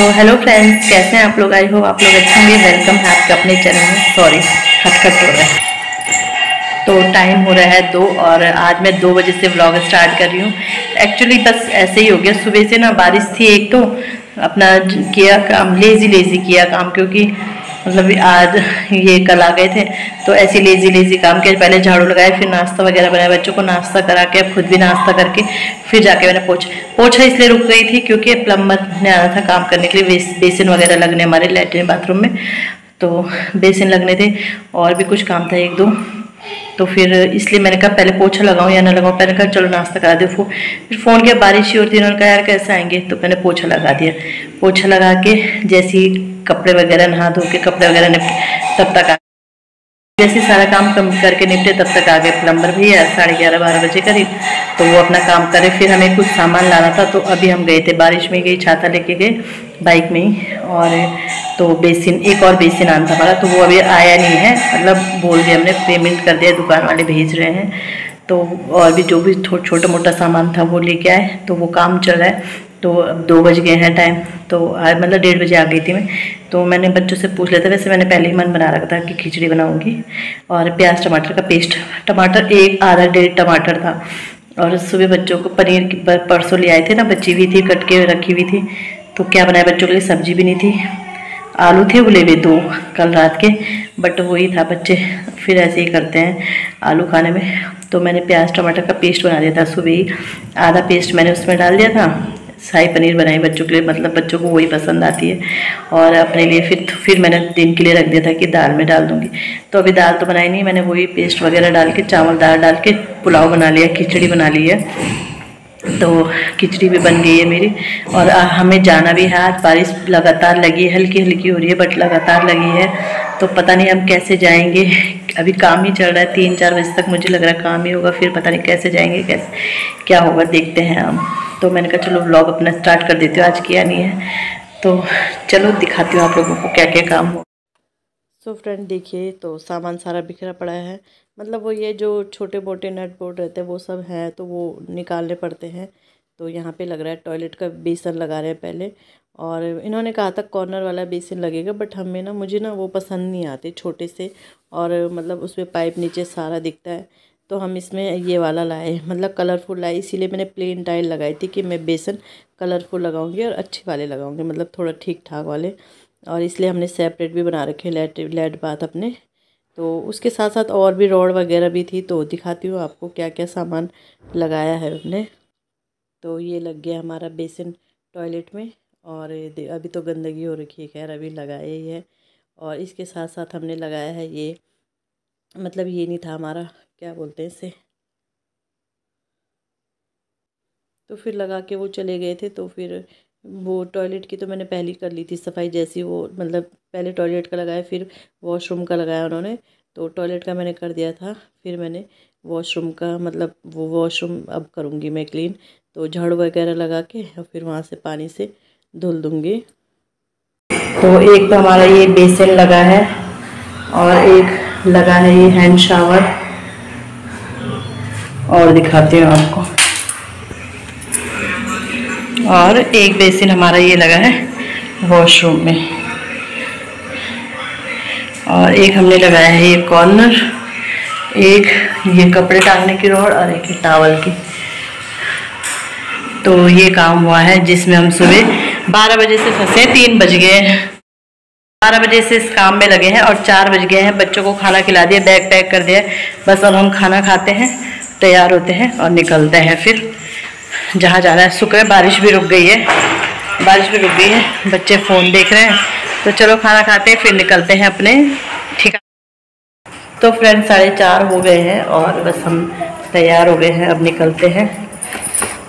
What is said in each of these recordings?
तो hello friends, कैसे हैं आप लोग। आई होप आप लोग अच्छे होंगे। वेलकम है आपका अपने चैनल में। सॉरी, खटखट हो रहा है। तो टाइम हो रहा है 2 और आज मैं 2 बजे से व्लॉग स्टार्ट कर रही हूँ। एक्चुअली बस ऐसे ही हो गया, सुबह से ना बारिश थी, एक तो अपना किया काम, लेजी किया काम, क्योंकि मतलब आज ये कल आ गए थे तो ऐसे लेजी काम किया। पहले झाड़ू लगाया, फिर नाश्ता वगैरह बनाया, बच्चों को नाश्ता करा के अब खुद भी नाश्ता करके फिर जाके मैंने पोछा इसलिए रुक गई थी क्योंकि प्लम्बर ने आना था काम करने के लिए। बेसिन वगैरह लगने हमारे लैट्रिन बाथरूम में, तो बेसिन लगने थे और भी कुछ काम था एक दो, तो फिर इसलिए मैंने कहा पहले पोछा लगाऊं या ना लगाऊं। पहले कहा चलो नाश्ता करा दे। फिर फ़ोन किया, बारिश ही होती है, उन्होंने कहा यार कैसे आएंगे, तो मैंने पोछा लगा दिया। पोछा लगा के जैसे ही कपड़े वगैरह नहा धो के कपड़े वगैरह निपटे तब तक जैसे सारा काम करके निपटे तब तक आ गए प्लम्बर भैया 11:30-12 बजे करीब। तो वो अपना काम करे, फिर हमें कुछ सामान लाना था तो अभी हम गए थे, बारिश में गई, छाता लेके गए बाइक में ही। और तो बेसिन, एक और बेसिन आना था हमारा, तो वो अभी आया नहीं है, मतलब बोल दिया हमने, पेमेंट कर दिया, दुकान वाले भेज रहे हैं। तो और भी जो भी छोटा मोटा सामान था वो लेके आए, तो वो काम चल रहा है। तो अब 2 बज गए हैं टाइम, तो आज मतलब 1:30 बजे आ गई थी मैं। तो मैंने बच्चों से पूछ लिया था, वैसे मैंने पहले ही मन बना रखा था कि खिचड़ी बनाऊंगी और प्याज टमाटर का पेस्ट, टमाटर एक आधा 1.5 टमाटर था। और सुबह बच्चों को पनीर परसों ले आए थे ना, बची हुई थी, कट के रखी हुई थी, तो क्या बनाया बच्चों के लिए, सब्जी भी नहीं थी, आलू थे उबले हुए 2 कल रात के, बट वही था, बच्चे फिर ऐसे ही करते हैं आलू खाने में। तो मैंने प्याज टमाटर का पेस्ट बना दिया था सुबह ही, आधा पेस्ट मैंने उसमें डाल दिया था। शाही पनीर बनाई बच्चों के लिए, मतलब बच्चों को वही पसंद आती है, और अपने लिए फिर मैंने दिन के लिए रख दिया था कि दाल में डाल दूँगी। तो अभी दाल तो बनाई नहीं मैंने, वही पेस्ट वगैरह डाल के चावल दाल डाल के पुलाव बना लिया, खिचड़ी बना ली है। तो खिचड़ी भी बन गई है मेरी। और हमें जाना भी है, आज बारिश लगातार लगी है, हल्की हल्की हो रही है बट लगातार लगी है, तो पता नहीं हम कैसे जाएंगे। अभी काम ही चल रहा है, 3-4 बजे तक मुझे लग रहा है काम ही होगा, फिर पता नहीं कैसे जाएंगे, कैसे क्या होगा, देखते हैं हम। तो मैंने कहा चलो व्लॉग अपना स्टार्ट कर देती हूँ, आज किया नहीं है तो चलो दिखाती हूँ आप लोगों को क्या क्या काम हो। सो फ्रेंड देखिए, तो सामान सारा बिखरा पड़ा है, मतलब वो ये जो छोटे मोटे नट बोल्ट रहते हैं वो सब हैं, तो वो निकालने पड़ते हैं। तो यहाँ पे लग रहा है टॉयलेट का बेसन लगा रहे हैं पहले, और इन्होंने कहा था कॉर्नर वाला बेसिन लगेगा, बट हमें ना, मुझे ना वो पसंद नहीं आते छोटे से, और मतलब उसमें पाइप नीचे सारा दिखता है, तो हम इसमें ये वाला लाए, मतलब कलरफुल लाए, इसीलिए मैंने प्लेन टाइल लगाई थी कि मैं बेसन कलरफुल लगाऊंगी और अच्छे वाले लगाऊंगी, मतलब थोड़ा ठीक ठाक वाले। और इसलिए हमने सेपरेट भी बना रखे लेड बाथ अपने। तो उसके साथ साथ और भी रॉड वगैरह भी थी, तो दिखाती हूँ आपको क्या क्या सामान लगाया है हमने। तो ये लग गया हमारा बेसिन टॉयलेट में, और अभी तो गंदगी हो रखी है, खैर अभी लगाया ही है। और इसके साथ साथ हमने लगाया है ये, मतलब ये नहीं था हमारा, क्या बोलते हैं इसे, तो फिर लगा के वो चले गए थे। तो फिर वो टॉयलेट की तो मैंने पहले कर ली थी सफाई, जैसी वो, मतलब पहले टॉयलेट का लगाया, फिर वॉशरूम का लगाया उन्होंने, तो टॉयलेट का मैंने कर दिया था, फिर मैंने वॉशरूम का, मतलब वो वॉशरूम अब करूँगी मैं क्लीन। तो झाड़ू वगैरह लगा के और फिर वहाँ से पानी से धुल दूँगी। तो एक तो हमारा ये बेसिन लगा है, और एक लगा है ये हैंड शावर, और दिखाती हूँ आपको। और एक बेसिन हमारा ये लगा है वॉशरूम में, और एक हमने लगाया है ये कॉर्नर, एक ये कपड़े टांगने की रॉड, और एक टॉवल की। तो ये काम हुआ है जिसमें हम सुबह 12 बजे से फंसे, 3 बज गए, 12 बजे से इस काम में लगे हैं और 4 बज गए हैं। बच्चों को खाना खिला दिया, बैग पैक कर दिया, बस अब हम खाना खाते हैं, तैयार होते हैं और निकलते हैं फिर जहाँ जाना है। शुक्र है बारिश भी रुक गई है, बारिश भी रुक गई है, बच्चे फ़ोन देख रहे हैं, तो चलो खाना खाते हैं फिर निकलते हैं अपने ठिकाने। तो फ्रेंड 4:30 हो गए हैं और बस हम तैयार हो गए हैं, अब निकलते हैं,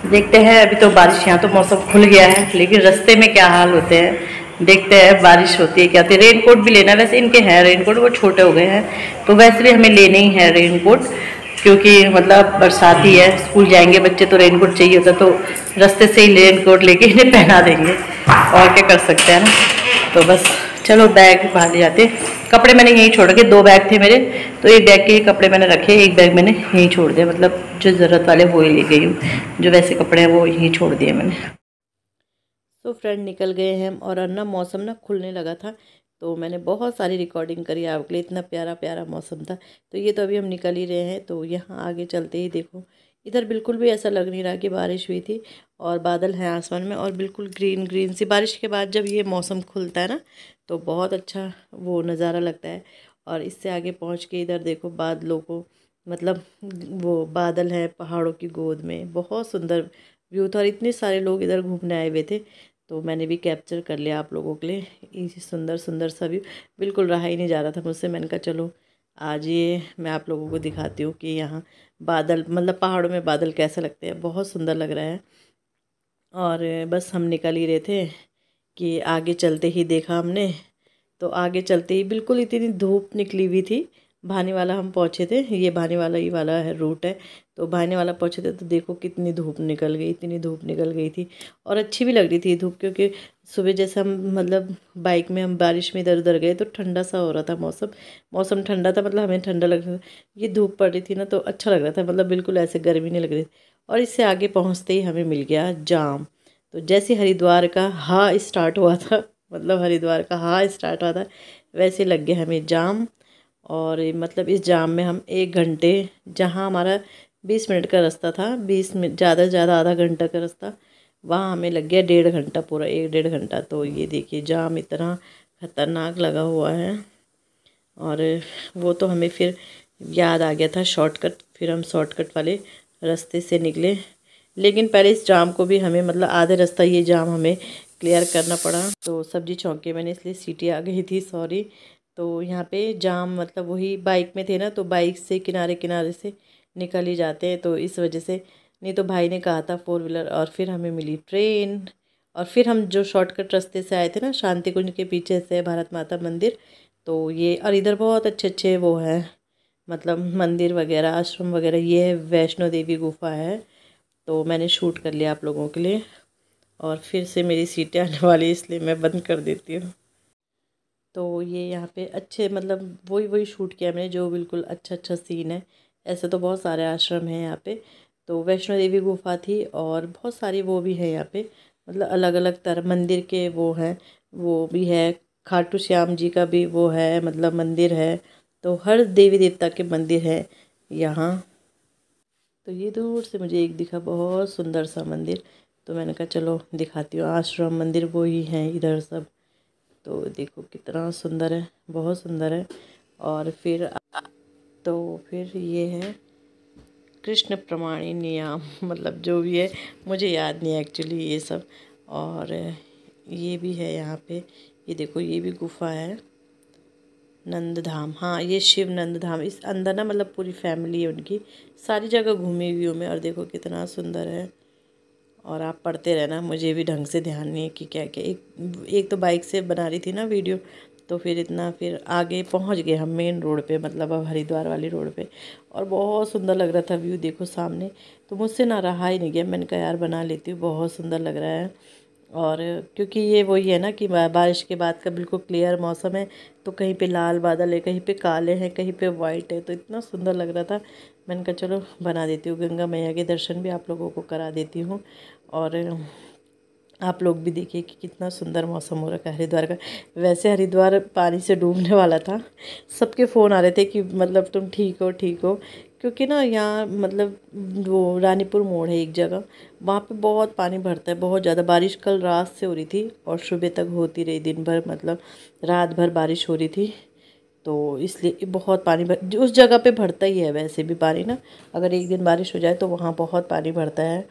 देखते हैं। अभी तो बारिश, यहाँ तो मौसम खुल गया है, लेकिन रास्ते में क्या हाल होते हैं देखते हैं, बारिश होती है क्या होती है। रेनकोट भी लेना, वैसे इनके हैं रेनकोट, वो छोटे हो गए हैं, तो वैसे भी हमें लेने ही है रेनकोट, क्योंकि मतलब बरसाती है, स्कूल जाएंगे बच्चे तो रेनकोट चाहिए होता, तो रास्ते से ही रेनकोट लेके इन्हें पहना देंगे, और क्या कर सकते हैं ना। तो बस चलो बैग बाहर ले जाते। कपड़े मैंने यहीं छोड़ के, 2 बैग थे मेरे, तो एक बैग के कपड़े मैंने रखे, एक बैग मैंने यहीं छोड़ दिया, मतलब जो ज़रूरत वाले वो ही ले गई हूँ, जो वैसे कपड़े हैं वो यहीं छोड़ दिए मैंने। सो फ्रेंड निकल गए हैं और ना मौसम ना खुलने लगा था, तो मैंने बहुत सारी रिकॉर्डिंग करी आपके लिए। इतना प्यारा प्यारा मौसम था। तो ये तो अभी हम निकल ही रहे हैं। तो यहाँ आगे चलते ही देखो, इधर बिल्कुल भी ऐसा लग नहीं रहा कि बारिश हुई थी, और बादल हैं आसमान में और बिल्कुल ग्रीन ग्रीन सी। बारिश के बाद जब ये मौसम खुलता है ना, तो बहुत अच्छा वो नज़ारा लगता है। और इससे आगे पहुँच के इधर देखो बादलों को, मतलब वो बादल हैं पहाड़ों की गोद में, बहुत सुंदर व्यू था। और इतने सारे लोग इधर घूमने आए हुए थे, तो मैंने भी कैप्चर कर लिया आप लोगों के लिए ये सुंदर सुंदर सा व्यू। बिल्कुल रहा ही नहीं जा रहा था मुझसे। मैंने कहा चलो आज ये मैं आप लोगों को दिखाती हूँ कि यहाँ बादल, मतलब पहाड़ों में बादल कैसे लगते हैं। बहुत सुंदर लग रहा है। और बस हम निकल ही रहे थे कि आगे चलते ही देखा हमने, तो आगे चलते ही बिल्कुल इतनी धूप निकली हुई थी। भानीवाला हम पहुँचे थे, ये भानीवाला ही वाला है रूट है। तो भानीवाला पहुँचे थे तो देखो कितनी धूप निकल गई, इतनी धूप निकल गई थी। और अच्छी भी लग रही थी धूप, क्योंकि सुबह जैसे हम मतलब बाइक में हम बारिश में इधर उधर गए तो ठंडा सा हो रहा था मौसम। मौसम ठंडा था, मतलब हमें ठंडा लग रहा था। ये धूप पड़ रही थी ना, तो अच्छा लग रहा था, मतलब बिल्कुल ऐसे गर्मी नहीं लग रही थी। और इससे आगे पहुँचते ही हमें मिल गया जाम। तो जैसे हरिद्वार का हा स्टार्ट हुआ था, मतलब हरिद्वार का हा स्टार्ट हुआ था, वैसे लग गया हमें जाम। और मतलब इस जाम में हम 1 घंटे, जहाँ हमारा 20 मिनट का रास्ता था, 20 मिनट ज़्यादा से ज़्यादा आधा घंटा का रास्ता, वहाँ हमें लग गया 1.5 घंटा, पूरा 1 डेढ़ घंटा। तो ये देखिए जाम इतना खतरनाक लगा हुआ है। और वो तो हमें फिर याद आ गया था शॉर्टकट, फिर हम शॉर्टकट वाले रास्ते से निकले। लेकिन पहले इस जाम को भी हमें, मतलब आधे रास्ता ये जाम हमें क्लियर करना पड़ा। तो सब्जी चौंके मैंने, इसलिए सीटी आ गई थी, सॉरी। तो यहाँ पे जाम, मतलब वही बाइक में थे ना, तो बाइक से किनारे किनारे से निकल ही जाते हैं, तो इस वजह से। नहीं तो भाई ने कहा था 4 व्हीलर, और फिर हमें मिली ट्रेन। और फिर हम जो शॉर्टकट रास्ते से आए थे ना, शांति कुंज के पीछे से भारत माता मंदिर, तो ये, और इधर बहुत अच्छे अच्छे वो है, मतलब मंदिर वगैरह, आश्रम वगैरह। ये है वैष्णो देवी गुफा है। तो मैंने शूट कर लिया आप लोगों के लिए। और फिर से मेरी सीटें आने वाली, इसलिए मैं बंद कर देती हूँ। तो ये यहाँ पे अच्छे, मतलब वही वही शूट किया मैंने जो बिल्कुल अच्छा अच्छा सीन है। ऐसे तो बहुत सारे आश्रम हैं यहाँ पे। तो वैष्णो देवी गुफा थी, और बहुत सारी वो भी है यहाँ पे, मतलब अलग अलग तरह मंदिर के वो हैं। वो भी है, खाटू श्याम जी का भी वो है, मतलब मंदिर है। तो हर देवी देवता के मंदिर है यहाँ। तो ये दूर से मुझे एक दिखा बहुत सुंदर सा मंदिर, तो मैंने कहा चलो दिखाती हूँ। आश्रम मंदिर वो ही हैं इधर सब। तो देखो कितना सुंदर है, बहुत सुंदर है। और फिर तो फिर ये है कृष्ण प्रमाणी नियम, मतलब जो भी है, मुझे याद नहीं है एक्चुअली ये सब। और ये भी है यहाँ पे, ये देखो ये भी गुफा है, नंद धाम। हाँ ये शिव नंद धाम, इस अंदर ना मतलब पूरी फैमिली है उनकी। सारी जगह घूमी हुई हूँ मैं, और देखो कितना सुंदर है। और आप पढ़ते रहना, मुझे भी ढंग से ध्यान नहीं है कि क्या क्या। एक तो बाइक से बना रही थी ना वीडियो, तो फिर इतना, फिर आगे पहुंच गए हम मेन रोड पे, मतलब अब हरिद्वार वाली रोड पे। और बहुत सुंदर लग रहा था व्यू, देखो सामने। तो मुझसे ना रहा ही नहीं गया, मैंने कहा यार बना लेती हूँ, बहुत सुंदर लग रहा है। और क्योंकि ये वही है ना कि बारिश के बाद का बिल्कुल क्लियर मौसम है, तो कहीं पे लाल बादल है, कहीं पे काले हैं, कहीं पे वाइट है, तो इतना सुंदर लग रहा था। मैंने कहा चलो बना देती हूँ, गंगा मैया के दर्शन भी आप लोगों को करा देती हूँ। और आप लोग भी देखिए कि कितना सुंदर मौसम हो रखा है हरिद्वार का। वैसे हरिद्वार पानी से डूबने वाला था, सबके फ़ोन आ रहे थे कि मतलब तुम ठीक हो ठीक हो। क्योंकि ना यहाँ मतलब वो रानीपुर मोड़ है एक जगह, वहाँ पे बहुत पानी भरता है, बहुत ज़्यादा। बारिश कल रात से हो रही थी और सुबह तक होती रही, दिन भर, मतलब रात भर बारिश हो रही थी। तो इसलिए बहुत पानी उस जगह पे भरता ही है वैसे भी पानी ना। अगर एक दिन बारिश हो जाए तो वहाँ बहुत पानी भरता है।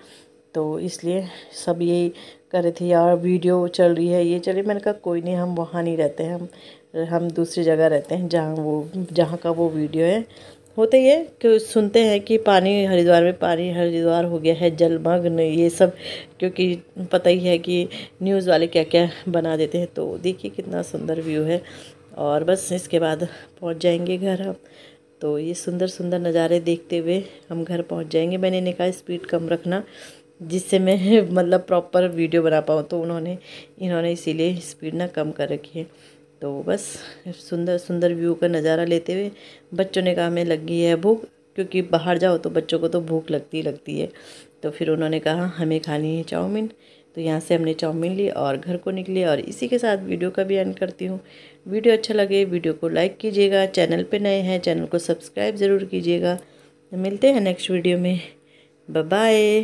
तो इसलिए सब यही कर रहे थे यार, वीडियो चल रही है, ये चल रही। मैंने कहा कोई नहीं, हम वहाँ नहीं रहते हैं, हम दूसरी जगह रहते हैं जहाँ का वो वीडियो है। होता ही है कि सुनते हैं कि पानी हरिद्वार में, पानी हरिद्वार हो गया है जलमग्न, ये सब। क्योंकि पता ही है कि न्यूज़ वाले क्या क्या बना देते हैं। तो देखिए कितना सुंदर व्यू है। और बस इसके बाद पहुँच जाएंगे घर हम। तो ये सुंदर सुंदर नज़ारे देखते हुए हम घर पहुँच जाएंगे। मैंने इन्हें कहा स्पीड कम रखना, जिससे मैं मतलब प्रॉपर वीडियो बना पाऊँ। तो इन्होंने इसीलिए स्पीड ना कम कर रखी है। तो बस सुंदर सुंदर व्यू का नज़ारा लेते हुए बच्चों ने कहा हमें लग गई है भूख, क्योंकि बाहर जाओ तो बच्चों को तो भूख लगती लगती है। तो फिर उन्होंने कहा हमें खानी है चाउमीन। तो यहाँ से हमने चाउमीन ली और घर को निकले, और इसी के साथ वीडियो का भी एंड करती हूँ। वीडियो अच्छा लगे वीडियो को लाइक कीजिएगा, चैनल पे नए हैं चैनल को सब्सक्राइब ज़रूर कीजिएगा। मिलते हैं नेक्स्ट वीडियो में, बाय बाय।